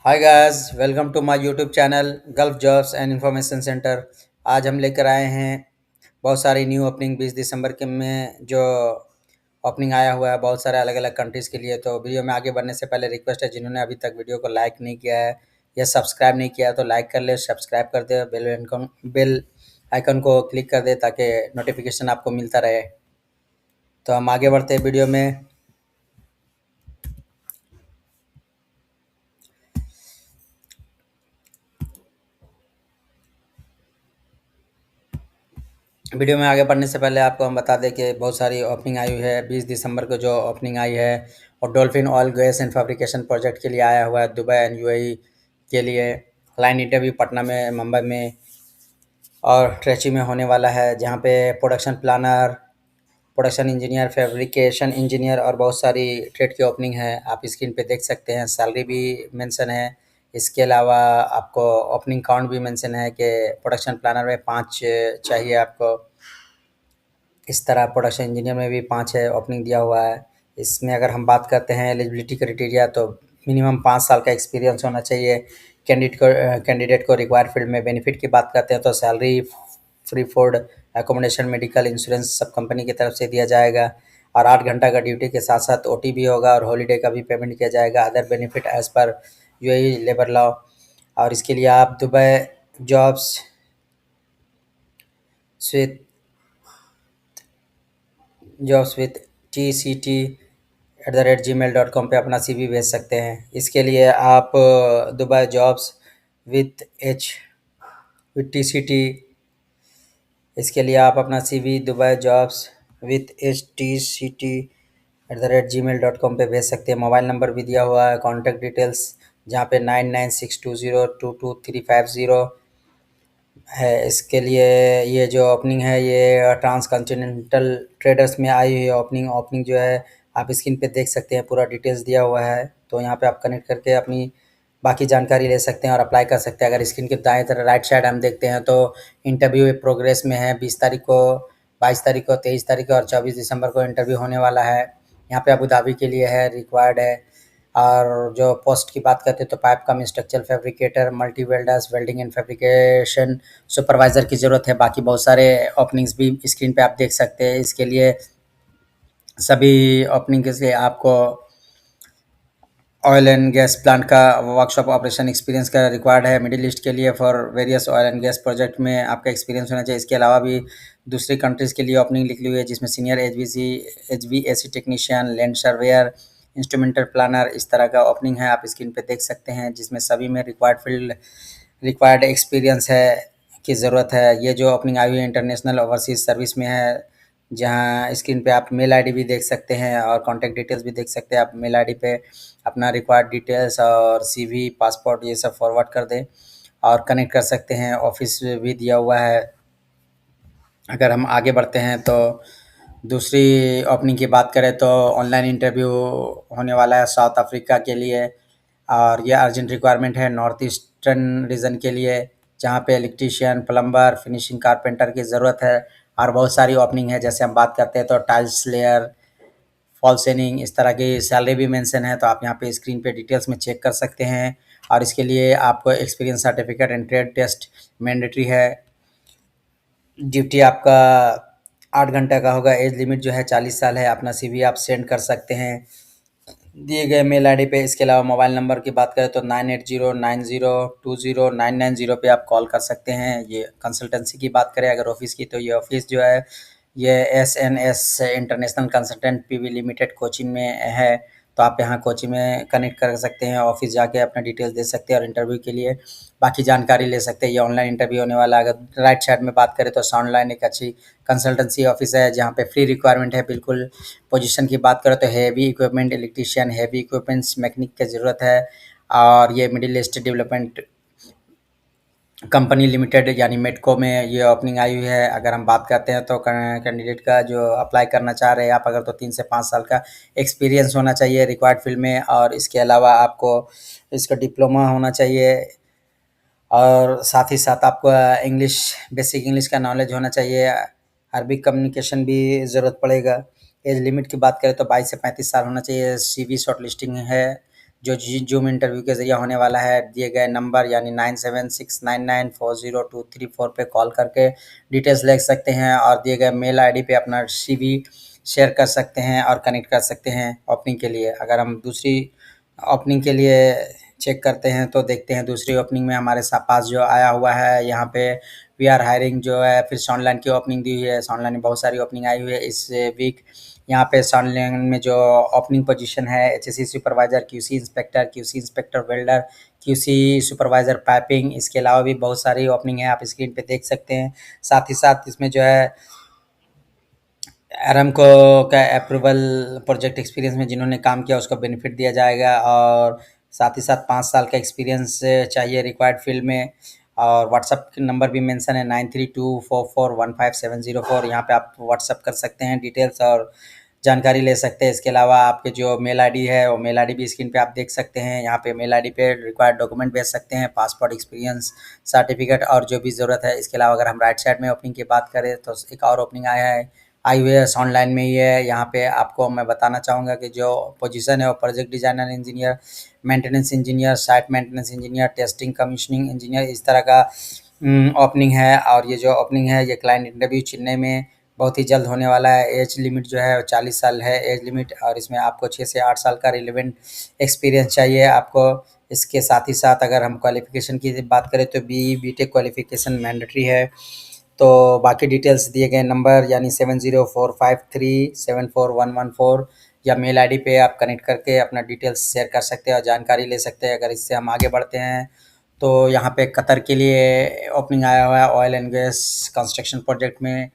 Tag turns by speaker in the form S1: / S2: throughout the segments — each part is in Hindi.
S1: Hi guys, welcome to my YouTube channel Gulf jobs and information centre. आज हम लेकर आए हैं बहुत सारी न्यू ओपनिंग 20 दिसंबर के में जो ओपनिंग आया हुआ है बहुत सारे अलग अलग कंट्रीज़ के लिए। तो वीडियो में आगे बढ़ने से पहले रिक्वेस्ट है, जिन्होंने अभी तक वीडियो को लाइक नहीं किया है या सब्सक्राइब नहीं किया है तो लाइक कर ले, सब्सक्राइब कर दे, बेल आइकन को क्लिक कर दे ताकि नोटिफिकेशन आपको मिलता रहे। तो हम आगे बढ़ते हैं वीडियो में। वीडियो में आगे बढ़ने से पहले आपको हम बता दें कि बहुत सारी ओपनिंग आई हुई है 20 दिसंबर को। जो ओपनिंग आई है और dolphin oil gas and fabrication project के लिए आया हुआ है दुबई एंड यूएई के लिए। क्लाइंट इंटरव्यू पटना में, मुंबई में और ट्रेची में होने वाला है, जहाँ पे production planner, production engineer, fabrication engineer और बहुत सारी ट्रेड की ओपनिंग है। आप स्क्रीन पे देख सकते हैं। सैलरी भी मेंशन है। इसके अलावा आपको ओपनिंग काउंट भी मेंशन है कि प्रोडक्शन प्लानर में 5 चाहिए आपको। इस तरह प्रोडक्शन इंजीनियर में भी 5 है, ओपनिंग दिया हुआ है। इसमें अगर हम बात करते हैं एलिजिबिलिटी क्राइटेरिया, तो मिनिमम 5 साल का एक्सपीरियंस होना चाहिए। कैंडिडेट को रिक्वायर्ड फील्ड में बेनिफिट की बात करते हैं तो salary, free food, accommodation, medical insurance सब कंपनी की तरफ से दिया जाएगा। और 8 घंटा का ड्यूटी के साथ साथ ओटी भी होगा और हॉलीडे का भी पेमेंट किया जाएगा। Other benefit as per UAE labour law. और इसके लिए आप दुबई जॉब्स स्विथ जॉब्स विथ TCT@gmail.com पे अपना CV भेज सकते हैं। इसके लिए आप Dubai jobs with H with TCT, इसके लिए आप अपना CV Dubai jobs with HTCT@gmail.com पे भेज सकते हैं। मोबाइल नंबर भी दिया हुआ है, कॉन्टैक्ट डिटेल्स जहाँ पे 9962022350 है। इसके लिए ये जो ओपनिंग है ये ट्रांस कॉन्टिनेंटल ट्रेडर्स में आई हुई है। ओपनिंग जो है आप स्क्रीन पे देख सकते हैं, पूरा डिटेल्स दिया हुआ है। तो यहाँ पे आप कनेक्ट करके अपनी बाकी जानकारी ले सकते हैं और अप्लाई कर सकते हैं। अगर स्क्रीन के दाएं तरफ राइट साइड हम देखते हैं तो इंटरव्यू प्रोग्रेस में है। 20 तारीख को, 22 तारीख को, 23 तारीख को और 24 दिसंबर को इंटरव्यू होने वाला है। यहाँ पे अबू धाबी के लिए है, रिक्वायर्ड है। और जो पोस्ट की बात करते हैं तो pipe come structural fabricator, multi welders, welding and fabrication supervisor की ज़रूरत है। बाकी बहुत सारे ओपनिंग्स भी स्क्रीन पे आप देख सकते हैं। इसके लिए सभी ओपनिंग के लिए आपको ऑयल एंड गैस प्लांट का वर्कशॉप ऑपरेशन एक्सपीरियंस का रिक्वायर्ड है। मिडिल ईस्ट के लिए for various oil and gas project में आपका एक्सपीरियंस होना चाहिए। इसके अलावा भी दूसरी कंट्रीज़ के लिए ओपनिंग लिखी हुई है, जिसमें senior HVAC technician, land surveyor, instrumental planner, इस तरह का ओपनिंग है। आप स्क्रीन पे देख सकते हैं, जिसमें सभी में रिक्वायर्ड एक्सपीरियंस है की ज़रूरत है। ये जो ओपनिंग आई हुई है इंटरनेशनल ओवरसीज सर्विस में है, जहाँ स्क्रीन पे आप मेल आईडी भी देख सकते हैं और कॉन्टैक्ट डिटेल्स भी देख सकते हैं। आप मेल आईडी पे अपना रिक्वायर्ड डिटेल्स और CV, पासपोर्ट ये सब फॉरवर्ड कर दें और कनेक्ट कर सकते हैं। ऑफिस भी दिया हुआ है। अगर हम आगे बढ़ते हैं तो दूसरी ओपनिंग की बात करें तो ऑनलाइन इंटरव्यू होने वाला है साउथ अफ्रीका के लिए। और यह अर्जेंट रिक्वायरमेंट है नॉर्थ ईस्टर्न रीजन के लिए, जहाँ पे इलेक्ट्रीशियन, प्लम्बर, फिनिशिंग कारपेंटर की ज़रूरत है। और बहुत सारी ओपनिंग है, जैसे हम बात करते हैं तो टाइल्स लेयर, फॉल सीलिंग, इस तरह की सैलरी भी मेंशन है। तो आप यहाँ पे स्क्रीन पे डिटेल्स में चेक कर सकते हैं। और इसके लिए आपको experience certificate and trade test mandatory है। ड्यूटी आपका 8 घंटे का होगा। एज लिमिट जो है 40 साल है। अपना CV आप सेंड कर सकते हैं दिए गए मेल आईडी पे। इसके अलावा मोबाइल नंबर की बात करें तो 9809020990 पे आप कॉल कर सकते हैं। ये कंसल्टेंसी की बात करें अगर ऑफिस की, तो ये ऑफिस जो है ये SNS international consultant PV limited coaching में है। तो आप यहाँ कोचिंग में कनेक्ट कर सकते हैं, ऑफिस जाके अपना डिटेल्स दे सकते हैं और इंटरव्यू के लिए बाकी जानकारी ले सकते हैं। ये ऑनलाइन इंटरव्यू होने वाला है। अगर राइट साइड में बात करें तो साउंडलाइन एक अच्छी कंसल्टेंसी ऑफिस है, जहाँ पे फ्री रिक्वायरमेंट है बिल्कुल। पोजीशन की बात करें तो heavy equipment electrician, heavy equipments mechanic की ज़रूरत है। और ये middle east development company limited यानी मेडको में ये ओपनिंग आई हुई है। अगर हम बात करते हैं तो कैंडिडेट का जो अप्लाई करना चाह रहे हैं आप, अगर तो 3 से 5 साल का एक्सपीरियंस होना चाहिए रिक्वायर्ड फील्ड में। और इसके अलावा आपको इसका डिप्लोमा होना चाहिए और साथ ही साथ आपको इंग्लिश, बेसिक इंग्लिश का नॉलेज होना चाहिए। अरबिक कम्युनिकेशन भी ज़रूरत पड़ेगा। एज लिमिट की बात करें तो 22 से 35 साल होना चाहिए। CV शॉर्ट लिस्टिंग है जो जूम इंटरव्यू के ज़रिए होने वाला है, दिए गए नंबर यानी 9769940234 पे कॉल करके डिटेल्स ले सकते हैं और दिए गए मेल आईडी पे अपना सीवी शेयर कर सकते हैं और कनेक्ट कर सकते हैं ओपनिंग के लिए। अगर हम दूसरी ओपनिंग के लिए चेक करते हैं तो देखते हैं दूसरी ओपनिंग में हमारे पास जो आया हुआ है, यहाँ पे वी आर हायरिंग जो है, फिर सॉनलाइन की ओपनिंग दी हुई है। सॉनलाइन में बहुत सारी ओपनिंग आई हुई है इस वीक। यहाँ पे सॉनलाइन में जो ओपनिंग पोजीशन है, HSC supervisor, QC inspector welder, QC supervisor piping, इसके अलावा भी बहुत सारी ओपनिंग है, आप स्क्रीन पे देख सकते हैं। साथ ही साथ इसमें जो है एरामको का अप्रूवल, प्रोजेक्ट एक्सपीरियंस में जिन्होंने काम किया उसको बेनिफिट दिया जाएगा और साथ ही साथ 5 साल का एक्सपीरियंस चाहिए रिक्वायर्ड फील्ड में। और व्हाट्सअप नंबर भी मेंशन है 9324415704। यहाँ पे आप व्हाट्सअप कर सकते हैं, डिटेल्स और जानकारी ले सकते हैं। इसके अलावा आपके जो मेल आईडी है वो मेल आईडी भी स्क्रीन पे आप देख सकते हैं। यहाँ पे मेल आईडी पे रिक्वायर्ड डॉक्यूमेंट भेज सकते हैं, पासपोर्ट, एक्सपीरियंस सर्टिफिकेट और जो भी ज़रूरत है। इसके अलावा अगर हम राइट साइड में ओपनिंग की बात करें तो एक और ओपनिंग आया है, iOS ऑनलाइन में ही है। यहाँ पे आपको मैं बताना चाहूँगा कि जो पोजीशन है वो project designer engineer, maintenance engineer, site maintenance engineer, testing commissioning engineer, इस तरह का ओपनिंग है। और ये जो ओपनिंग है ये क्लाइंट इंटरव्यू चुनने में बहुत ही जल्द होने वाला है। एज लिमिट जो है 40 साल है एज लिमिट और इसमें आपको 6 से 8 साल का रिलेवेंट एक्सपीरियंस चाहिए आपको। इसके साथ ही साथ अगर हम क्वालिफ़िकेशन की बात करें तो बीई बीटेक क्वालिफ़िकेशन मैंडेटरी है। तो बाकी डिटेल्स दिए गए नंबर यानी 7045374114 या मेल आईडी पे आप कनेक्ट करके अपना डिटेल्स शेयर कर सकते हैं और जानकारी ले सकते हैं। अगर इससे हम आगे बढ़ते हैं तो यहाँ पे कतर के लिए ओपनिंग आया हुआ है oil and gas construction project में।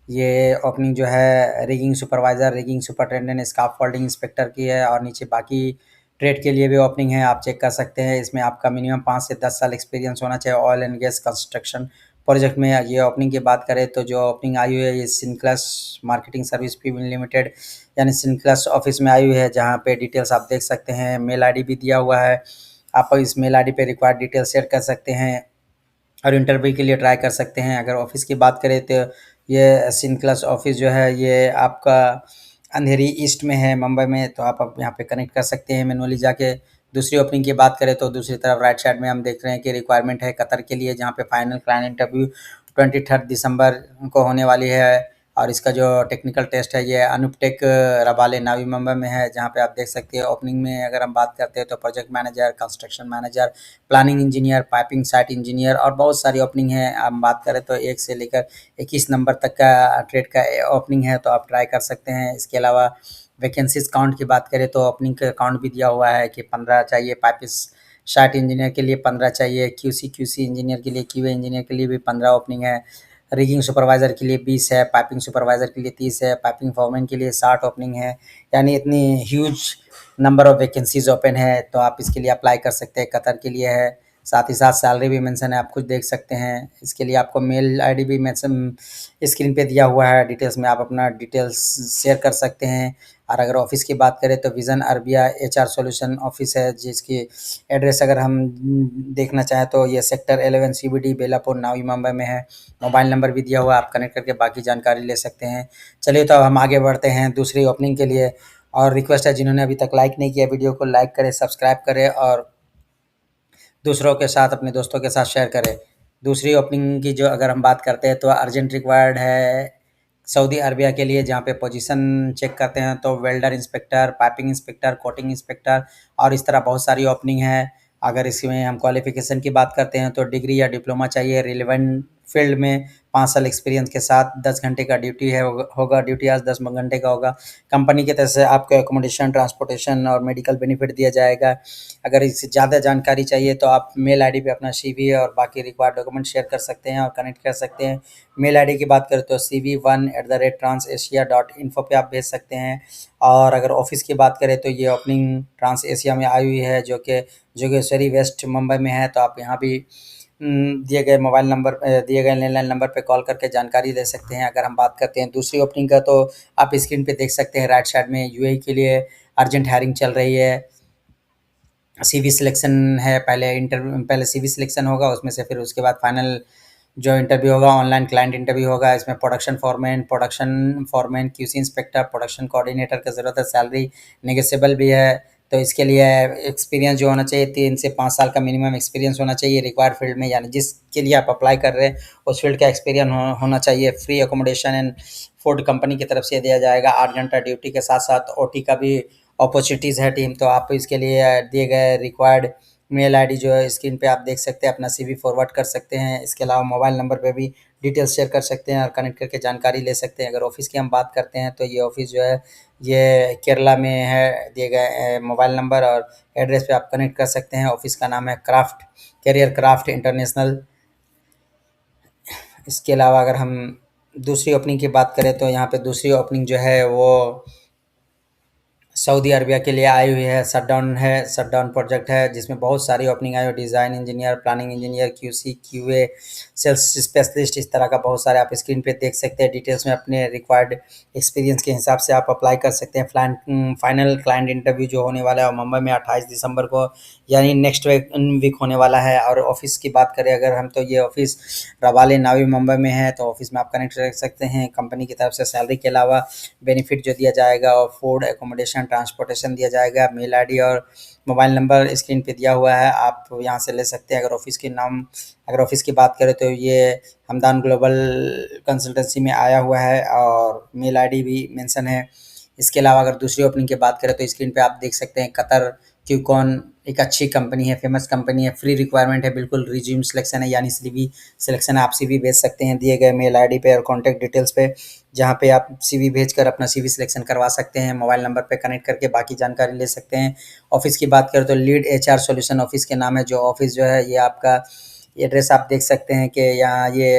S1: ये ओपनिंग जो है rigging supervisor, rigging superintendent, scaffolding inspector की है और नीचे बाकी ट्रेड के लिए भी ओपनिंग है, आप चेक कर सकते हैं। इसमें आपका मिनिमम 5 से 10 साल एक्सपीरियंस होना चाहिए oil and gas construction project में। ये ओपनिंग की बात करें तो जो ओपनिंग आई हुई है ये सिनक्लस मार्केटिंग सर्विस पीवी लिमिटेड यानी सिनक्लस ऑफिस में आई हुई है, जहाँ पे डिटेल्स आप देख सकते हैं। मेल आईडी भी दिया हुआ है, आप इस मेल आईडी पे रिक्वायर्ड डिटेल शेयर कर सकते हैं और इंटरव्यू के लिए ट्राई कर सकते हैं। अगर ऑफिस की बात करें तो ये सिनक्लस ऑफिस जो है ये आपका अंधेरी ईस्ट में है मुंबई में, तो आप यहाँ पे कनेक्ट कर सकते हैं मैनुअली जाके। दूसरी ओपनिंग की बात करें तो दूसरी तरफ राइट साइड में हम देख रहे हैं कि रिक्वायरमेंट है कतर के लिए, जहाँ पे फाइनल क्लाइंट इंटरव्यू 23 दिसंबर को होने वाली है। और इसका जो टेक्निकल टेस्ट है ये अनुपटेक रबाले नावी मुंबई में है, जहाँ पे आप देख सकते हैं। ओपनिंग में अगर हम बात करते हैं तो project manager, construction manager, planning engineer, piping site engineer और बहुत सारी ओपनिंग है। हम बात करें तो 1 से लेकर 21 नंबर तक का ट्रेड का ओपनिंग है, तो आप ट्राई कर सकते हैं। इसके अलावा वैकेंसीज काउंट की बात करें तो ओपनिंग का काउंट भी दिया हुआ है कि 15 चाहिए, पाइपिंग साइट इंजीनियर के लिए 15 चाहिए, क्यूसी इंजीनियर के लिए, क्यूए इंजीनियर के लिए भी 15 ओपनिंग है, रिगिंग सुपरवाइज़र के लिए 20 है, पाइपिंग सुपरवाइज़र के लिए 30 है, पाइपिंग फोरमैन के लिए 60 ओपनिंग है। यानी इतनी huge number of vacancies open है, तो आप इसके लिए अप्लाई कर सकते हैं। कतर के लिए है, साथ ही साथ सैलरी भी मेंशन है, आप खुद देख सकते हैं। इसके लिए आपको मेल आईडी भी मेंशन स्क्रीन पे दिया हुआ है, डिटेल्स में आप अपना डिटेल्स शेयर कर सकते हैं। और अगर ऑफिस की बात करें तो vision Arabia HR solution office है, जिसकी एड्रेस अगर हम देखना चाहें तो ये सेक्टर 11 सीबीडी बेलापुर नावी मुंबई में है। मोबाइल नंबर भी दिया हुआ है, आप कनेक्ट करके बाकी जानकारी ले सकते हैं। चलिए तो अब हम आगे बढ़ते हैं दूसरी ओपनिंग के लिए। और रिक्वेस्ट है जिन्होंने अभी तक लाइक नहीं किया वीडियो को लाइक करें, सब्सक्राइब करें और दूसरों के साथ, अपने दोस्तों के साथ शेयर करें। दूसरी ओपनिंग की जो अगर हम बात करते हैं तो अर्जेंट रिक्वायर्ड है सऊदी अरबिया के लिए, जहाँ पे पोजीशन चेक करते हैं तो welder inspector, piping inspector, coating inspector और इस तरह बहुत सारी ओपनिंग है। अगर इसमें हम क्वालिफिकेशन की बात करते हैं तो डिग्री या डिप्लोमा चाहिए रिलेवेंट फील्ड में, 5 साल एक्सपीरियंस के साथ, 10 घंटे का ड्यूटी है होगा, ड्यूटी आज 10 घंटे का होगा। कंपनी की तरफ से आपको एकोमोडेशन, ट्रांसपोर्टेशन और मेडिकल बेनिफिट दिया जाएगा। अगर इससे ज़्यादा जानकारी चाहिए तो आप मेल आईडी पे अपना सीवी और बाकी रिक्वायर्ड डॉक्यूमेंट शेयर कर सकते हैं और कनेक्ट कर सकते हैं। मेल आईडी की बात करें तो cv1@transasia.info पे आप भेज सकते हैं। और अगर ऑफिस की बात करें तो ये ओपनिंग ट्रांस एशिया में आई हुई है, जो कि जोगेश्वरी वेस्ट मुंबई में है। तो आप यहाँ भी दिए गए मोबाइल नंबर, दिए गए लैंडलाइन नंबर पे कॉल करके जानकारी ले सकते हैं। अगर हम बात करते हैं दूसरी ओपनिंग का तो आप स्क्रीन पे देख सकते हैं राइट साइड में यूएई के लिए अर्जेंट हायरिंग चल रही है। सीवी सिलेक्शन है, पहले सीवी सिलेक्शन होगा, उसमें से फिर उसके बाद फाइनल जो इंटरव्यू होगा ऑनलाइन क्लाइंट इंटरव्यू होगा। इसमें production foreman, QC inspector, production coordinator की ज़रूरत है। सैलरी नेगोशिएबल भी है। तो इसके लिए एक्सपीरियंस जो होना चाहिए 3 से 5 साल का मिनिमम एक्सपीरियंस होना चाहिए रिक्वायर्ड फील्ड में, यानी जिसके लिए आप अप्लाई कर रहे हैं उस फील्ड का एक्सपीरियंस होना चाहिए। Free accommodation and food company की तरफ से दिया जाएगा। 8 घंटा ड्यूटी के साथ-साथ ओटी का भी अपॉर्चुनिटीज़ है टीम। तो आप इसके लिए दिए गए रिक्वायर्ड मेल आईडी जो है स्क्रीन पे आप देख सकते हैं, अपना सीवी फॉरवर्ड कर सकते हैं। इसके अलावा मोबाइल नंबर पे भी डिटेल्स शेयर कर सकते हैं और कनेक्ट करके जानकारी ले सकते हैं। अगर ऑफ़िस की हम बात करते हैं तो ये ऑफ़िस जो है ये केरला में है। दिए गए मोबाइल नंबर और एड्रेस पे आप कनेक्ट कर सकते हैं। ऑफ़िस का नाम है क्राफ्ट कैरियर क्राफ्ट इंटरनेशनल। इसके अलावा अगर हम दूसरी ओपनिंग की बात करें तो यहाँ पे दूसरी ओपनिंग जो है वो सऊदी अरबिया के लिए आई हुई है। शटडाउन प्रोजेक्ट है जिसमें बहुत सारी ओपनिंग आई हुई, design engineer, planning engineer, QC, QA, sales specialist, इस तरह का बहुत सारे आप स्क्रीन पे देख सकते हैं। डिटेल्स में अपने रिक्वायर्ड एक्सपीरियंस के हिसाब से आप अप्लाई कर सकते हैं। फाइनल क्लाइंट इंटरव्यू जो होने वाला है मुंबई में 28 दिसंबर को, यानी नेक्स्ट वीक होने वाला है। और ऑफिस की बात करें अगर हम, तो ये ऑफिस रवाले नावी मुंबई में है। तो ऑफिस में आप कनेक्ट कर सकते हैं। कंपनी की तरफ से सैलरी के अलावा बेनिफिट जो दिया जाएगा और फूड एकोमोडेशन ट्रांसपोर्टेशन दिया जाएगा। मेल आईडी और मोबाइल नंबर स्क्रीन पे दिया हुआ है, आप यहाँ से ले सकते हैं। अगर ऑफिस की बात करें तो ये हमदान ग्लोबल कंसल्टेंसी में आया हुआ है और मेल आईडी भी मेंशन है। इसके अलावा अगर दूसरी ओपनिंग की बात करें तो स्क्रीन पे आप देख सकते हैं कतर क्यूकॉन एक अच्छी कंपनी है, फेमस कंपनी है। फ्री रिक्वायरमेंट है, बिल्कुल रिज्यूम सिलेक्शन है, यानी सीवी सिलेक्शन है। आप सीवी भेज सकते हैं दिए गए मेल आईडी पे और कॉन्टैक्ट डिटेल्स पे, जहाँ पे आप सीवी भेजकर अपना सीवी सिलेक्शन करवा सकते हैं। मोबाइल नंबर पे कनेक्ट करके बाकी जानकारी ले सकते हैं। ऑफिस की बात करें तो लीड एचआर सॉल्यूशन ऑफिस के नाम है जो ऑफिस जो है ये आपका एड्रेस आप देख सकते हैं कि यहाँ ये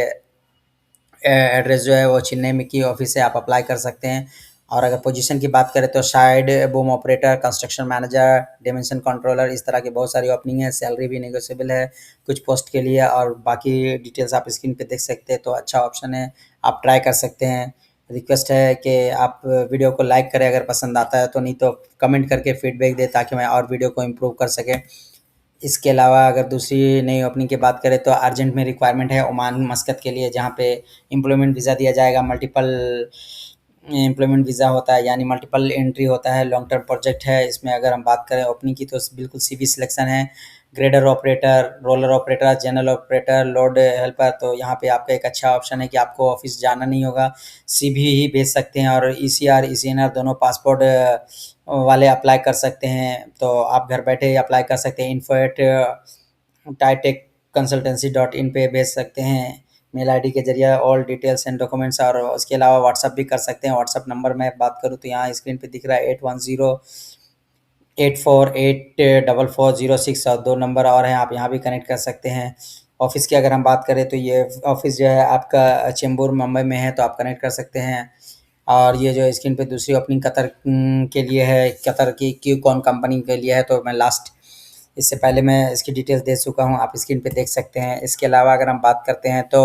S1: एड्रेस जो है वो चेन्नई में की ऑफिस है, आप अप्लाई कर सकते हैं। और अगर पोजीशन की बात करें तो side boom operator, construction manager, dimension controller, इस तरह की बहुत सारी ओपनिंग है। सैलरी भी नेगोशिएबल है कुछ पोस्ट के लिए और बाकी डिटेल्स आप स्क्रीन पे देख सकते हैं। तो अच्छा ऑप्शन है, आप ट्राई कर सकते हैं। रिक्वेस्ट है कि आप वीडियो को लाइक करें अगर पसंद आता है तो, नहीं तो कमेंट करके फीडबैक दें ताकि मैं और वीडियो को इम्प्रूव कर सकें। इसके अलावा अगर दूसरी नई ओपनिंग की बात करें तो अर्जेंट में रिक्वायरमेंट है ओमान मस्कत के लिए, जहाँ पे एम्प्लॉयमेंट वीज़ा दिया जाएगा। मल्टीपल एम्प्लॉयमेंट वीज़ा होता है, यानी मल्टीपल एंट्री होता है। लॉन्ग टर्म प्रोजेक्ट है। इसमें अगर हम बात करें ओपनिंग की तो बिल्कुल सीवी सिलेक्शन है। Grader operator, roller operator, general operator, load helper. तो यहाँ पे आपका एक अच्छा ऑप्शन है कि आपको ऑफिस जाना नहीं होगा, सीवी ही भेज सकते हैं। और ईसीआर ईसीएनआर दोनों पासपोर्ट वाले अप्लाई कर सकते हैं। तो आप घर बैठे ही अप्लाई कर सकते हैं। info@titechconsultancy.in पे भेज सकते हैं मेल आईडी के जरिए ऑल डिटेल्स एंड डॉक्यूमेंट्स। और उसके अलावा व्हाट्सअप भी कर सकते हैं। व्हाट्सअप नंबर मैं बात करूँ तो यहाँ स्क्रीन पे दिख रहा है 8108484406 और 2 नंबर और हैं, आप यहाँ भी कनेक्ट कर सकते हैं। ऑफिस की अगर हम बात करें तो ये ऑफिस जो है आपका चेंबूर मुंबई में है, तो आप कनेक्ट कर सकते हैं। और ये जो स्क्रीन पे दूसरी ओपनिंग कतर के लिए है, कतर की क्यूकॉन कंपनी के लिए है। तो मैं इससे पहले मैं इसकी डिटेल्स दे चुका हूँ, आप स्क्रीन पे देख सकते हैं। इसके अलावा अगर हम बात करते हैं तो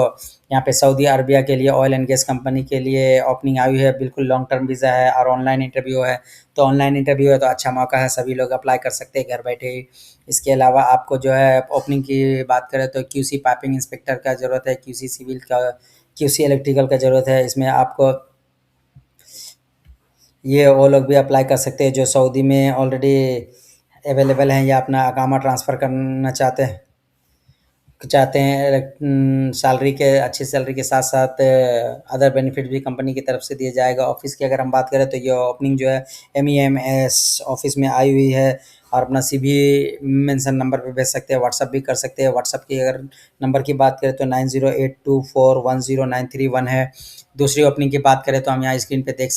S1: यहाँ पे सऊदी अरबिया के लिए ऑयल एंड गैस कंपनी के लिए ओपनिंग आई हुई है। बिल्कुल लॉन्ग टर्म वीज़ा है और ऑनलाइन इंटरव्यू है। तो ऑनलाइन इंटरव्यू है तो अच्छा मौका है, सभी लोग अप्लाई कर सकते हैं घर बैठे ही। इसके अलावा आपको जो है ओपनिंग की बात करें तो क्यूसी पाइपिंग इंस्पेक्टर का ज़रूरत है, क्यूसी सिविल का, क्यूसी इलेक्ट्रिकल का ज़रूरत है। इसमें आपको ये वो लोग भी अप्लाई कर सकते हैं जो सऊदी में ऑलरेडी अवेलेबल हैं या अपना अकामा ट्रांसफ़र करना चाहते हैं। सैलरी के अच्छी सैलरी के साथ-साथ अदर बेनिफिट भी कंपनी की तरफ से दिया जाएगा। ऑफ़िस की अगर हम बात करें तो ये ओपनिंग जो है MEMS ऑफ़िस में आई हुई है। और अपना सीवी मेंशन नंबर पे भेज सकते हैं, व्हाट्सएप भी कर सकते हैं। व्हाट्सएप की अगर नंबर की बात करें तो 9082410931 है। दूसरी ओपनिंग की बात करें तो हम यहाँ स्क्रीन पे देख